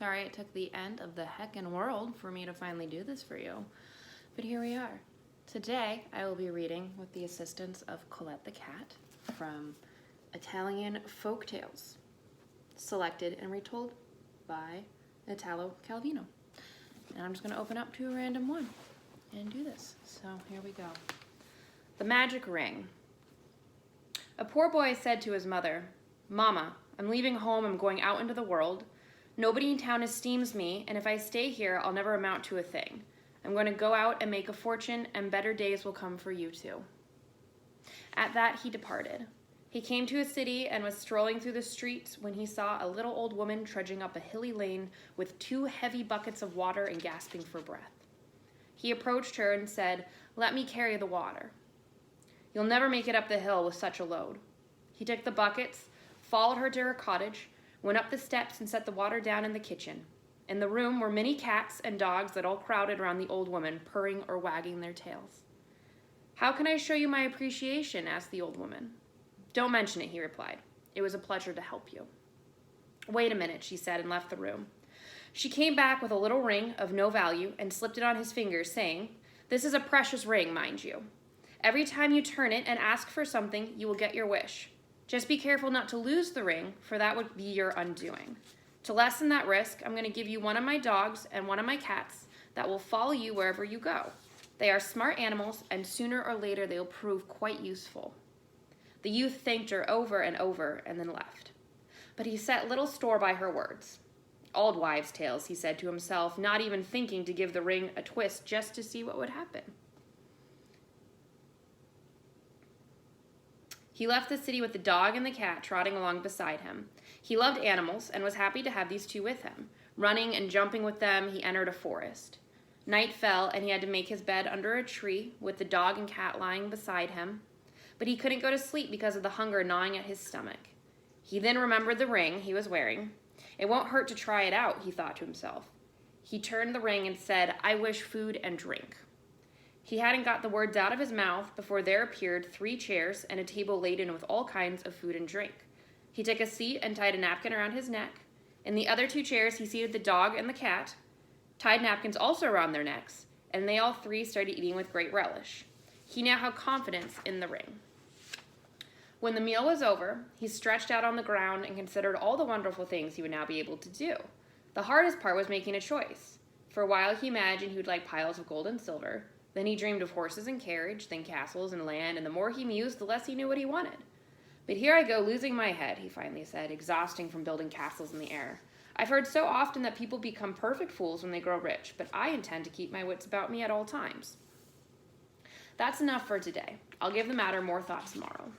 Sorry it took the end of the heckin' world for me to finally do this for you, but here we are. Today, I will be reading with the assistance of Colette the cat from Italian Folk Tales, selected and retold by Italo Calvino. And I'm just going to open up to a random one and do this. So here we go. The Magic Ring. A poor boy said to his mother, "Mama, I'm leaving home. I'm going out into the world. Nobody in town esteems me, and if I stay here, I'll never amount to a thing. I'm going to go out and make a fortune, and better days will come for you too." At that, he departed. He came to a city and was strolling through the streets when he saw a little old woman trudging up a hilly lane with 2 heavy buckets of water and gasping for breath. He approached her and said, "Let me carry the water." "You'll never make it up the hill with such a load." He took the buckets, followed her to her cottage, went up the steps and set the water down in the kitchen. In the room were many cats and dogs that all crowded around the old woman, purring or wagging their tails. "How can I show you my appreciation?" asked the old woman. "Don't mention it," he replied. "It was a pleasure to help you." "Wait a minute," she said, and left the room. She came back with a little ring of no value and slipped it on his finger, saying, "This is a precious ring, mind you. Every time you turn it and ask for something, you will get your wish. Just be careful not to lose the ring, for that would be your undoing. To lessen that risk, I'm going to give you one of my dogs and one of my cats that will follow you wherever you go. They are smart animals, and sooner or later they will prove quite useful." The youth thanked her over and over and then left. But he set little store by her words. "Old wives' tales," he said to himself, not even thinking to give the ring a twist just to see what would happen. He left the city with the dog and the cat trotting along beside him. He loved animals and was happy to have these 2 with him. Running and jumping with them, he entered a forest. Night fell, and he had to make his bed under a tree with the dog and cat lying beside him. But he couldn't go to sleep because of the hunger gnawing at his stomach. He then remembered the ring he was wearing. It won't hurt to try it out, he thought to himself. He turned the ring and said, "I wish food and drink." He hadn't got the words out of his mouth before there appeared 3 chairs and a table laden with all kinds of food and drink. He took a seat and tied a napkin around his neck. In the other 2 chairs, he seated the dog and the cat, tied napkins also around their necks, and they all 3 started eating with great relish. He now had confidence in the ring. When the meal was over, he stretched out on the ground and considered all the wonderful things he would now be able to do. The hardest part was making a choice. For a while he imagined he would like piles of gold and silver. Then he dreamed of horses and carriage, then castles and land, and the more he mused, the less he knew what he wanted. "But here I go losing my head," he finally said, exhausting from building castles in the air. "I've heard so often that people become perfect fools when they grow rich, but I intend to keep my wits about me at all times. That's enough for today. I'll give the matter more thought tomorrow."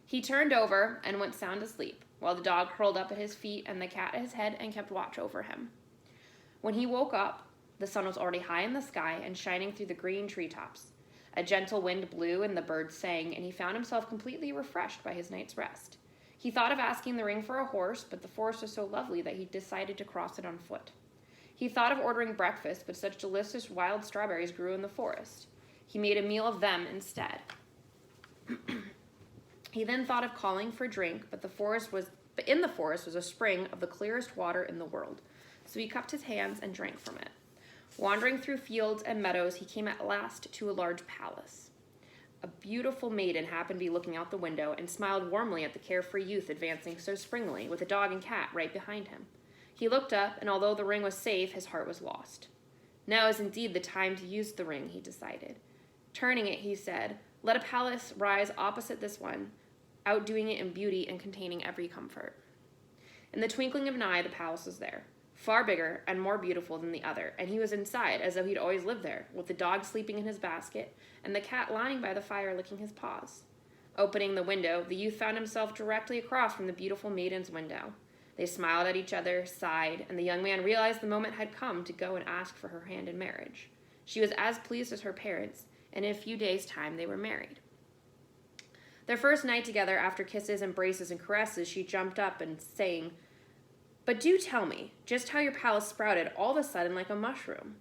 He turned over and went sound asleep, while the dog curled up at his feet and the cat at his head and kept watch over him. When he woke up, the sun was already high in the sky and shining through the green treetops. A gentle wind blew and the birds sang, and he found himself completely refreshed by his night's rest. He thought of asking the ring for a horse, but the forest was so lovely that he decided to cross it on foot. He thought of ordering breakfast, but such delicious wild strawberries grew in the forest. He made a meal of them instead. He then thought of calling for drink, but in the forest was a spring of the clearest water in the world, so he cupped his hands and drank from it. Wandering through fields and meadows, he came at last to a large palace. A beautiful maiden happened to be looking out the window and smiled warmly at the carefree youth advancing so springily, with a dog and cat right behind him. He looked up, and although the ring was safe, his heart was lost. Now is indeed the time to use the ring, he decided. Turning it, he said, "Let a palace rise opposite this one, outdoing it in beauty and containing every comfort." In the twinkling of an eye, the palace was there, far bigger and more beautiful than the other, and he was inside as though he'd always lived there, with the dog sleeping in his basket and the cat lying by the fire licking his paws. Opening the window, the youth found himself directly across from the beautiful maiden's window. They smiled at each other, sighed, and the young man realized the moment had come to go and ask for her hand in marriage. She was as pleased as her parents, and in a few days' time they were married. Their first night together, after kisses, embraces, and caresses, she jumped up and saying, "But do tell me just how your palace sprouted all of a sudden like a mushroom."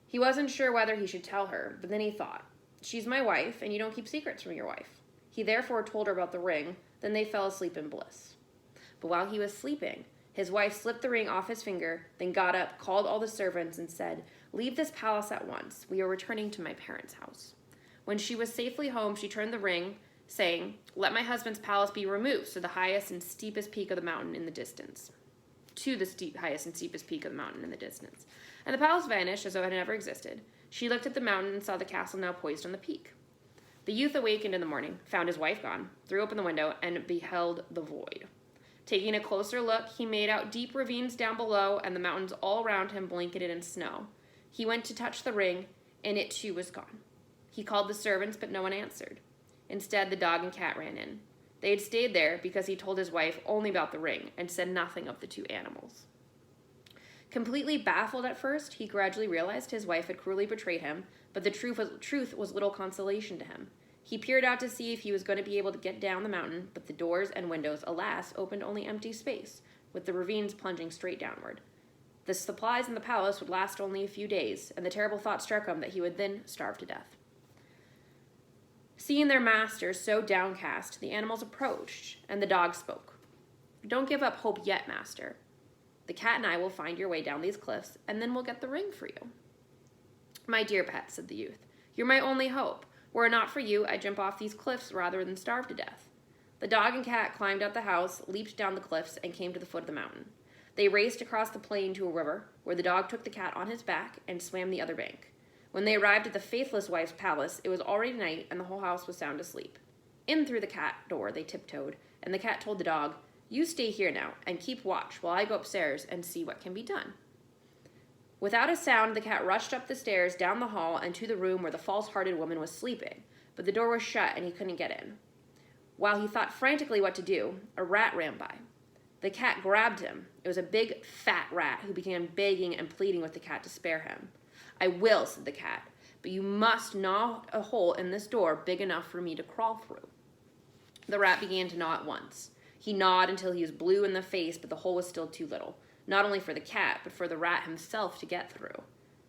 He wasn't sure whether he should tell her, but then he thought, "She's my wife, and you don't keep secrets from your wife." He therefore told her about the ring, then they fell asleep in bliss. But while he was sleeping, His wife slipped the ring off his finger, then got up, called all the servants, and said, "Leave this palace at once. We are returning to my parents' house." When she was safely home, she turned the ring, saying, "Let my husband's palace be removed to the highest and steepest peak of the mountain in the distance." Highest and steepest peak of the mountain in the distance. And the palace vanished as though it had never existed. She looked at the mountain and saw the castle now poised on the peak. The youth awakened in the morning, found his wife gone, threw open the window, and beheld the void. Taking a closer look, he made out deep ravines down below and the mountains all around him blanketed in snow. He went to touch the ring, and it too was gone. He called the servants, but no one answered. Instead, the dog and cat ran in. They had stayed there because he told his wife only about the ring and said nothing of the two animals. Completely baffled at first, he gradually realized his wife had cruelly betrayed him, but the truth was little consolation to him. He peered out to see if he was going to be able to get down the mountain, but the doors and windows, alas, opened only empty space, with the ravines plunging straight downward. The supplies in the palace would last only a few days, and the terrible thought struck him that he would then starve to death. Seeing their master so downcast, the animals approached, and the dog spoke. "Don't give up hope yet, master. The cat and I will find your way down these cliffs, and then we'll get the ring for you." "My dear pet," said the youth, "you're my only hope. Were it not for you, I'd jump off these cliffs rather than starve to death." The dog and cat climbed out the house, leaped down the cliffs, and came to the foot of the mountain. They raced across the plain to a river, where the dog took the cat on his back and swam the other bank. When they arrived at the faithless wife's palace, it was already night, and the whole house was sound asleep. In through the cat door they tiptoed, and the cat told the dog, "You stay here now, and keep watch while I go upstairs and see what can be done." Without a sound, the cat rushed up the stairs, down the hall, and to the room where the false-hearted woman was sleeping, but the door was shut and he couldn't get in. While he thought frantically what to do, a rat ran by. The cat grabbed him. It was a big, fat rat who began begging and pleading with the cat to spare him. "I will," said the cat, "but you must gnaw a hole in this door big enough for me to crawl through." The rat began to gnaw at once. He gnawed until he was blue in the face, but the hole was still too little, not only for the cat, but for the rat himself to get through.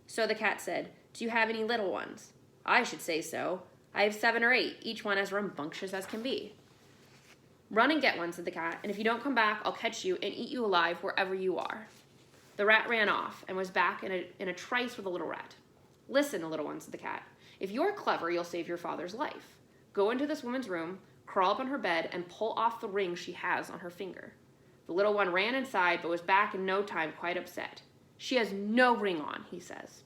So the cat said, "Do you have any little ones?" "I should say so. I have 7 or 8, each one as rambunctious as can be." "Run and get one," said the cat, "and if you don't come back, I'll catch you and eat you alive wherever you are." The rat ran off and was back in a trice with the little rat. "Listen, little one," said the cat. "If you're clever, you'll save your father's life. Go into this woman's room, crawl up on her bed, and pull off the ring she has on her finger." The little one ran inside, but was back in no time, quite upset. "She has no ring on," he says.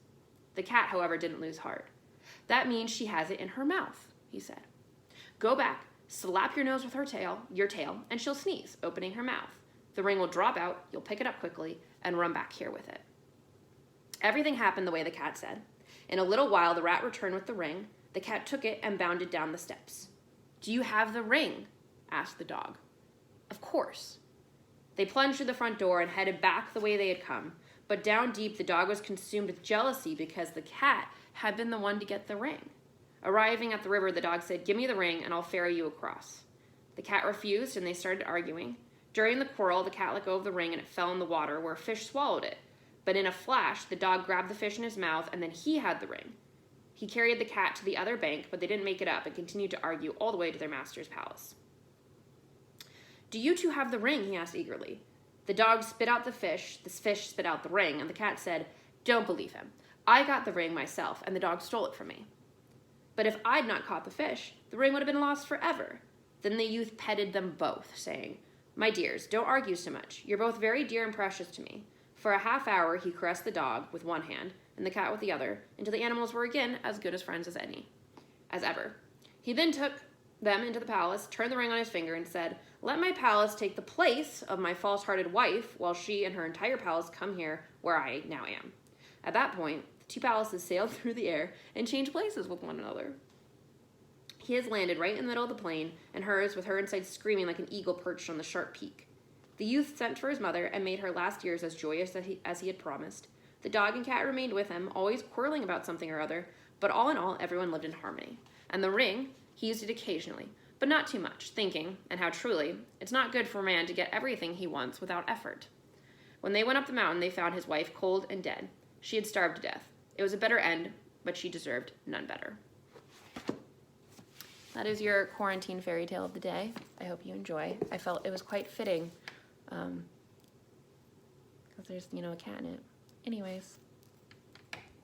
The cat, however, didn't lose heart. "That means she has it in her mouth," he said. "Go back, slap your nose with your tail, and she'll sneeze, opening her mouth. The ring will drop out, you'll pick it up quickly, and run back here with it." Everything happened the way the cat said. In a little while, the rat returned with the ring. The cat took it and bounded down the steps. "Do you have the ring?" asked the dog. "Of course." They plunged through the front door and headed back the way they had come, but down deep the dog was consumed with jealousy because the cat had been the one to get the ring. Arriving at the river, the dog said, "Give me the ring and I'll ferry you across." The cat refused and they started arguing. During the quarrel, the cat let go of the ring and it fell in the water where a fish swallowed it. But in a flash, the dog grabbed the fish in his mouth and then he had the ring. He carried the cat to the other bank, but they didn't make it up and continued to argue all the way to their master's palace. "Do you two have the ring?" he asked eagerly. The dog spit out the fish spit out the ring, and the cat said, "Don't believe him. I got the ring myself, and the dog stole it from me." "But if I'd not caught the fish, the ring would have been lost forever." Then the youth petted them both, saying, "My dears, don't argue so much. You're both very dear and precious to me." For a half hour, he caressed the dog with one hand and the cat with the other, until the animals were again as good as friends as ever. He then took them into the palace, turned the ring on his finger, and said, "Let my palace take the place of my false-hearted wife, while she and her entire palace come here where I now am." At that point, the two palaces sailed through the air and changed places with one another. His landed right in the middle of the plain, and hers with her inside screaming like an eagle perched on the sharp peak. The youth sent for his mother and made her last years as joyous as he had promised. The dog and cat remained with him, always quarreling about something or other, but all in all, everyone lived in harmony. And the ring, he used it occasionally, but not too much, thinking, and how truly, it's not good for a man to get everything he wants without effort. When they went up the mountain, they found his wife cold and dead. She had starved to death. It was a bitter end, but she deserved none better. That is your quarantine fairy tale of the day. I hope you enjoy. I felt it was quite fitting because there's, a cat in it. Anyways,